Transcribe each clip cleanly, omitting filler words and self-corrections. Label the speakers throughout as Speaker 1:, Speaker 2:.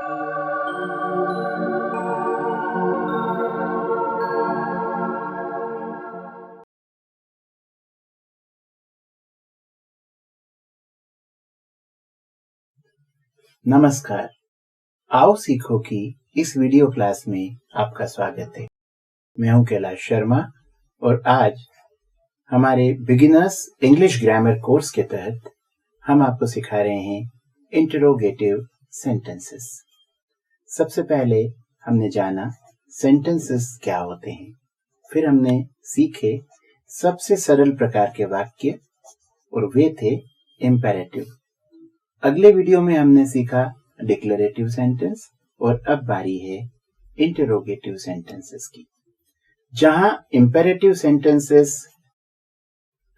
Speaker 1: नमस्कार। आओ सीखो की इस वीडियो क्लास में आपका स्वागत है। मैं हूं कैलाश शर्मा और आज हमारे बिगिनर्स इंग्लिश ग्रामर कोर्स के तहत हम आपको सिखा रहे हैं इंटरोगेटिव सेंटेंसेस। सबसे पहले हमने जाना सेंटेंसेस क्या होते हैं, फिर हमने सीखे सबसे सरल प्रकार के वाक्य और वे थे इम्पेरेटिव। अगले वीडियो में हमने सीखा डिक्लेरेटिव सेंटेंस और अब बारी है इंटरोगेटिव सेंटेंसेस की। जहां इम्पेरेटिव सेंटेंसेस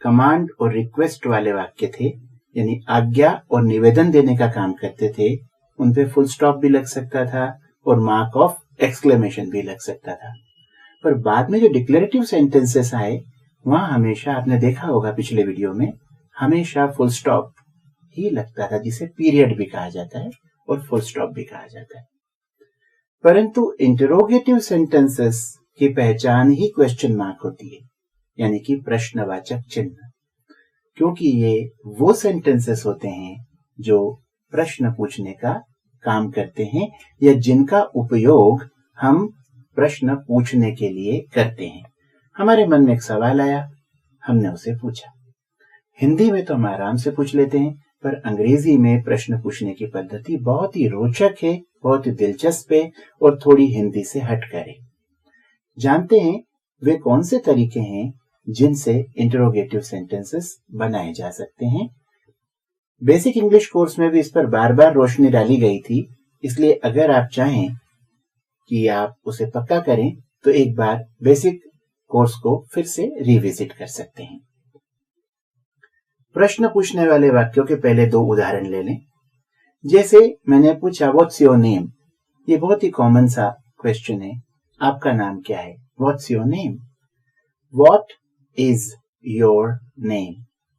Speaker 1: कमांड और रिक्वेस्ट वाले वाक्य थे, यानी आज्ञा और निवेदन देने का काम करते थे, उन पे फुल स्टॉप भी लग सकता था और मार्क ऑफ एक्सक्लेमेशन भी लग सकता था। पर बाद में जो डिक्लेरेटिव सेंटेंसेस आए, वहां हमेशा आपने देखा होगा पिछले वीडियो में, हमेशा फुल स्टॉप ही लगता था, जिसे पीरियड भी कहा जाता है और फुल स्टॉप भी कहा जाता है। परंतु इंटरोगेटिव सेंटेंसेस की पहचान ही क्वेश्चन मार्क होती है, यानी कि प्रश्नवाचक चिन्ह, क्योंकि ये वो सेंटेंसेस होते हैं जो प्रश्न पूछने का काम करते हैं या जिनका उपयोग हम प्रश्न पूछने के लिए करते हैं। हमारे मन में एक सवाल आया, हमने उसे पूछा। हिंदी में तो हम आराम से पूछ लेते हैं, पर अंग्रेजी में प्रश्न पूछने की पद्धति बहुत ही रोचक है, बहुत ही दिलचस्प है और थोड़ी हिंदी से हटकर है। जानते हैं वे कौन से तरीके हैं जिनसे इंटरोगेटिव सेंटेंसेस बनाए जा सकते हैं। बेसिक इंग्लिश कोर्स में भी इस पर बार बार रोशनी डाली गई थी, इसलिए अगर आप चाहें कि आप उसे पक्का करें तो एक बार बेसिक कोर्स को फिर से रिविजिट कर सकते हैं। प्रश्न पूछने वाले वाक्यों के पहले दो उदाहरण ले लें। जैसे मैंने पूछा व्हाट्स योर नेम, ये बहुत ही कॉमन सा क्वेश्चन है, आपका नाम क्या है? What's your name. What is your name.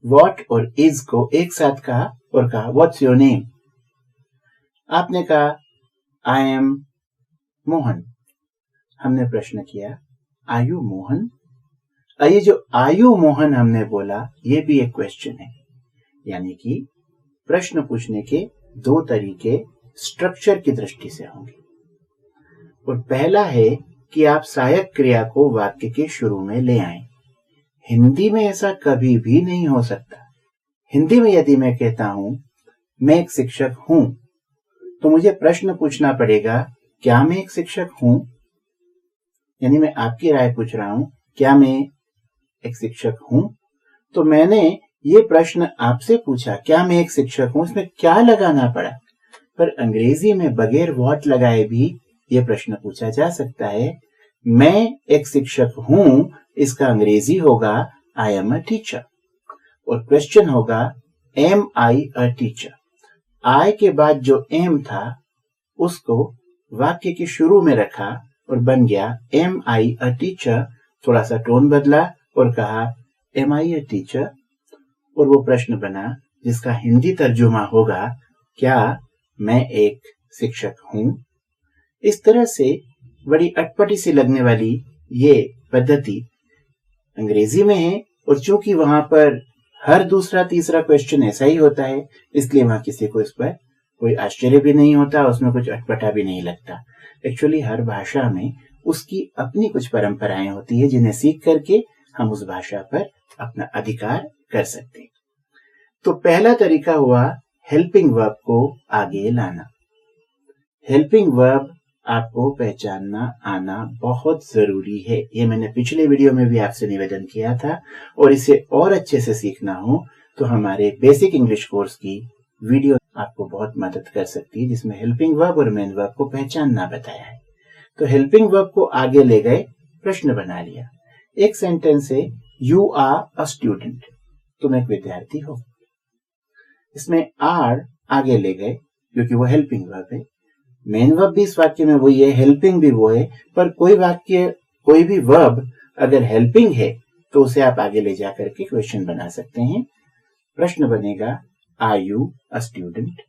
Speaker 1: What और इज को एक साथ कहा और कहा व्हाट्स योर नेम। आपने कहा आई एम मोहन। हमने प्रश्न किया आर यू मोहन। ये जो आयु मोहन हमने बोला, ये भी एक क्वेश्चन है, यानी कि प्रश्न पूछने के दो तरीके स्ट्रक्चर की दृष्टि से होंगे। और पहला है कि आप सहायक क्रिया को वाक्य के शुरू में ले आएं। हिंदी में ऐसा कभी भी नहीं हो सकता। हिंदी में यदि मैं कहता हूं मैं एक शिक्षक हूं, तो मुझे प्रश्न पूछना पड़ेगा क्या मैं एक शिक्षक हूं, यानी मैं आपकी राय पूछ रहा हूं क्या मैं एक शिक्षक हूं। तो मैंने ये प्रश्न आपसे पूछा क्या मैं एक शिक्षक हूं, इसमें क्या लगाना पड़ा। पर अंग्रेजी में बगैर व्हाट लगाए भी ये प्रश्न पूछा जा सकता है। मैं एक शिक्षक हूं, इसका अंग्रेजी होगा आई एम अ टीचर, और क्वेश्चन होगा एम आई अ टीचर। आई के बाद जो एम था उसको वाक्य के शुरू में रखा और बन गया एम आई अ टीचर। थोड़ा सा टोन बदला और कहा एम आई अ टीचर, और वो प्रश्न बना जिसका हिंदी तर्जुमा होगा क्या मैं एक शिक्षक हूं। इस तरह से बड़ी अटपटी सी लगने वाली ये पद्धति अंग्रेजी में है, और चूंकि वहां पर हर दूसरा तीसरा क्वेश्चन ऐसा ही होता है, इसलिए वहां किसी को इस पर कोई आश्चर्य भी नहीं होता, उसमें कुछ अटपटा भी नहीं लगता। एक्चुअली हर भाषा में उसकी अपनी कुछ परंपराएं होती है, जिन्हें सीख करके हम उस भाषा पर अपना अधिकार कर सकते हैं। तो पहला तरीका हुआ हेल्पिंग वर्ब को आगे लाना। हेल्पिंग वर्ब आपको पहचानना आना बहुत जरूरी है। ये मैंने पिछले वीडियो में भी आपसे निवेदन किया था, और इसे और अच्छे से सीखना हो तो हमारे बेसिक इंग्लिश कोर्स की वीडियो आपको बहुत मदद कर सकती है, जिसमें हेल्पिंग वर्ब और मेन वर्ब को पहचानना बताया है। तो हेल्पिंग वर्ब को आगे ले गए, प्रश्न बना लिया। एक सेंटेंस है यू आर अ स्टूडेंट, तुम एक विद्यार्थी हो। इसमें आर आगे ले गए क्योंकि वो हेल्पिंग वर्ब है। मेन वर्ब भी इस वाक्य में वही है, हेल्पिंग भी वो है, पर कोई भी वर्ब अगर हेल्पिंग है तो उसे आप आगे ले जाकर के क्वेश्चन बना सकते हैं। प्रश्न बनेगा आर यू अ स्टूडेंट।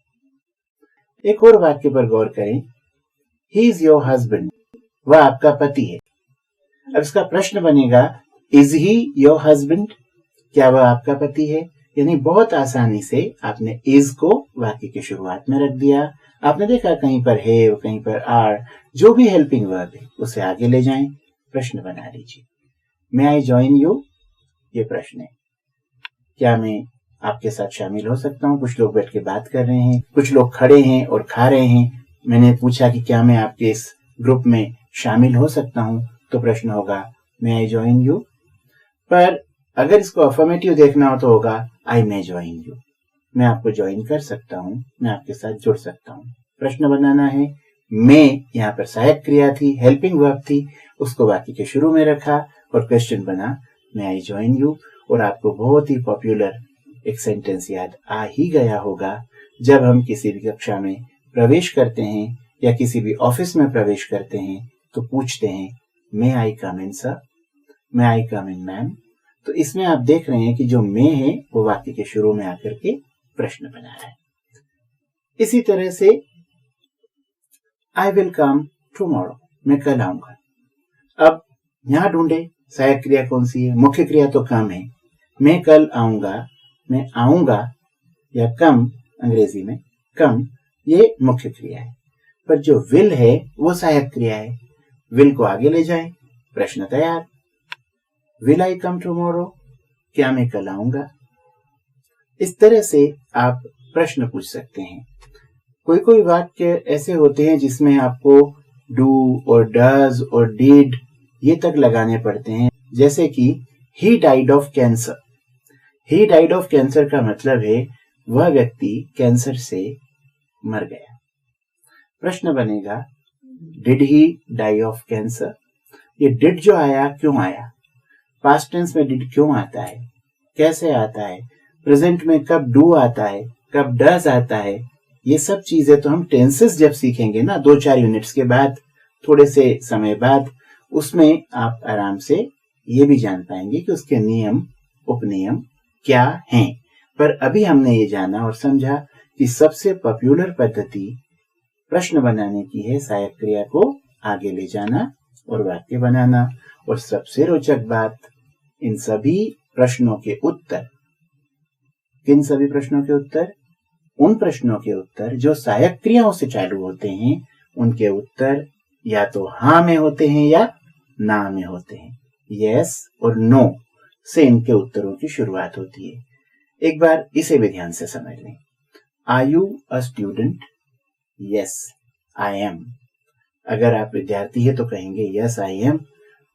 Speaker 1: एक और वाक्य पर गौर करें, ही इज योर हस्बैंड, वह आपका पति है। अब इसका प्रश्न बनेगा, इज ही योर हस्बैंड, क्या वह आपका पति है? यानी बहुत आसानी से आपने इज को वाक्य की शुरुआत में रख दिया। आपने देखा कहीं पर है, कहीं पर आर, जो भी हेल्पिंग वर्ब है उसे आगे ले जाएं, प्रश्न बना लीजिए। मे आई ज्वाइन यू, ये प्रश्न है, क्या मैं आपके साथ शामिल हो सकता हूँ? कुछ लोग बैठ के बात कर रहे हैं, कुछ लोग खड़े हैं और खा रहे हैं। मैंने पूछा कि क्या मैं आपके इस ग्रुप में शामिल हो सकता हूँ, तो प्रश्न होगा मे आई ज्वाइन यू। पर अगर इसको अफर्मेटिव देखना हो तो होगा आई मे ज्वाइन यू, मैं आपको ज्वाइन कर सकता हूँ, मैं आपके साथ जुड़ सकता हूँ। प्रश्न बनाना है। मे यहाँ पर सहायक क्रिया थी, हेल्पिंग वर्ब थी, उसको वाक्य के शुरू में रखा और क्वेश्चन बना मे आई ज्वाइन यू। और आपको बहुत ही पॉपुलर एक सेंटेंस याद आ ही गया होगा, जब हम किसी भी कक्षा में प्रवेश करते हैं या किसी भी ऑफिस में प्रवेश करते हैं तो पूछते हैं मे आई कम इन सर, मे आई कम इन मैम। तो इसमें आप देख रहे हैं कि जो मे है वो वाक्य के शुरू में आकर के प्रश्न बना रहा है। इसी तरह से आई विल कम टुमारो, मैं कल आऊंगा। अब यहां ढूंढे सहायक क्रिया कौन सी है? मुख्य क्रिया तो कम है, मैं कल आऊंगा, मैं आऊंगा, या कम अंग्रेजी में कम, ये मुख्य क्रिया है। पर जो विल है वो सहायक क्रिया है। विल को आगे ले जाएं, प्रश्न तैयार। विल आई कम टुमारो, क्या मैं कल आऊंगा? इस तरह से आप प्रश्न पूछ सकते हैं। कोई कोई वाक्य ऐसे होते हैं जिसमें आपको डू और डज और डिड ये तक लगाने पड़ते हैं, जैसे कि he died of cancer. He died of cancer का मतलब है वह व्यक्ति कैंसर से मर गया। प्रश्न बनेगा did he die of cancer. ये डिड जो आया क्यों आया? पास्ट टेंस में डिड क्यों आता है, कैसे आता है, प्रेजेंट में कब डू आता है, कब डज आता है, ये सब चीजें तो हम टेंसेस जब सीखेंगे ना 2-4 यूनिट्स के बाद, थोड़े से समय बाद, उसमें आप आराम से ये भी जान पाएंगे कि उसके नियम उपनियम क्या हैं। पर अभी हमने ये जाना और समझा कि सबसे पॉपुलर पद्धति प्रश्न बनाने की है, सहायक क्रिया को आगे ले जाना और वाक्य बनाना। और सबसे रोचक बात, इन सभी प्रश्नों के उत्तर, किन सभी प्रश्नों के उत्तर? उन प्रश्नों के उत्तर जो सहायक क्रियाओं से चालू होते हैं, उनके उत्तर या तो हाँ में होते हैं या ना में होते हैं। यस और नो से इनके उत्तरों की शुरुआत होती है। एक बार इसे भी ध्यान से समझ लें। Are you a student? Yes I am. अगर आप विद्यार्थी है तो कहेंगे यस आई एम।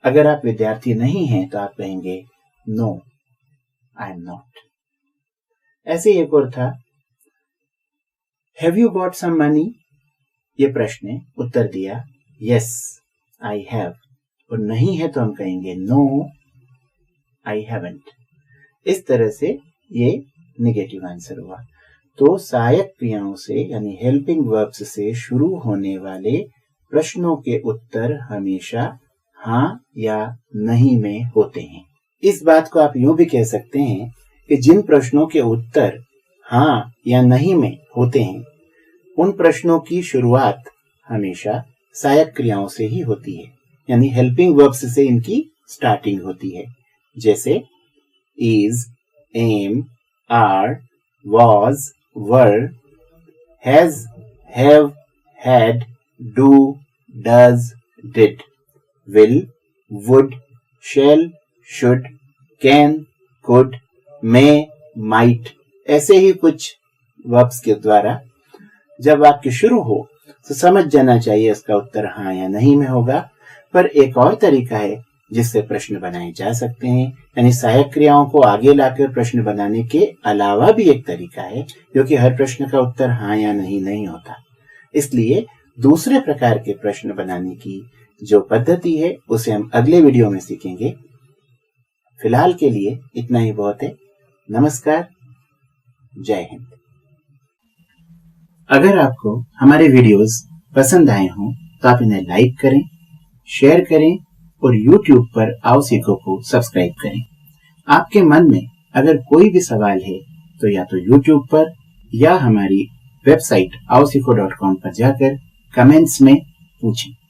Speaker 1: अगर आप विद्यार्थी नहीं हैं तो आप कहेंगे नो आई एम नॉट। ऐसे एक और था, have you got some money? ये प्रश्न है, उत्तर दिया यस आई हैव, और नहीं है तो हम कहेंगे नो आई हैवंट। इस तरह से ये नेगेटिव आंसर हुआ। तो सहायक क्रियाओं से यानी हेल्पिंग वर्ब्स से शुरू होने वाले प्रश्नों के उत्तर हमेशा हाँ या नहीं में होते हैं। इस बात को आप यूं भी कह सकते हैं कि जिन प्रश्नों के उत्तर हाँ या नहीं में होते हैं, उन प्रश्नों की शुरुआत हमेशा सहायक क्रियाओं से ही होती है, यानी हेल्पिंग वर्ब्स से इनकी स्टार्टिंग होती है। जैसे is, am, are, was, were, has, have, had, do, does, did, will, would, shall, should, can, could, may, might, ऐसे ही कुछ वर्ब्स के द्वारा जब वाक्य शुरू हो तो समझ जाना चाहिए इसका उत्तर हाँ या नहीं में होगा। पर एक और तरीका है जिससे प्रश्न बनाए जा सकते हैं, यानी सहायक क्रियाओं को आगे लाकर प्रश्न बनाने के अलावा भी एक तरीका है, क्योंकि हर प्रश्न का उत्तर हाँ या नहीं होता। इसलिए दूसरे प्रकार के प्रश्न बनाने की जो पद्धति है उसे हम अगले वीडियो में सीखेंगे। फिलहाल के लिए इतना ही बहुत है। नमस्कार, जय हिंद। अगर आपको हमारे वीडियोस पसंद आए हों तो आप इन्हें लाइक करें, शेयर करें और YouTube पर आओ सीखो को सब्सक्राइब करें। आपके मन में अगर कोई भी सवाल है तो या तो YouTube पर या हमारी वेबसाइट aosifo.com पर जाकर कमेंट्स में पूछें।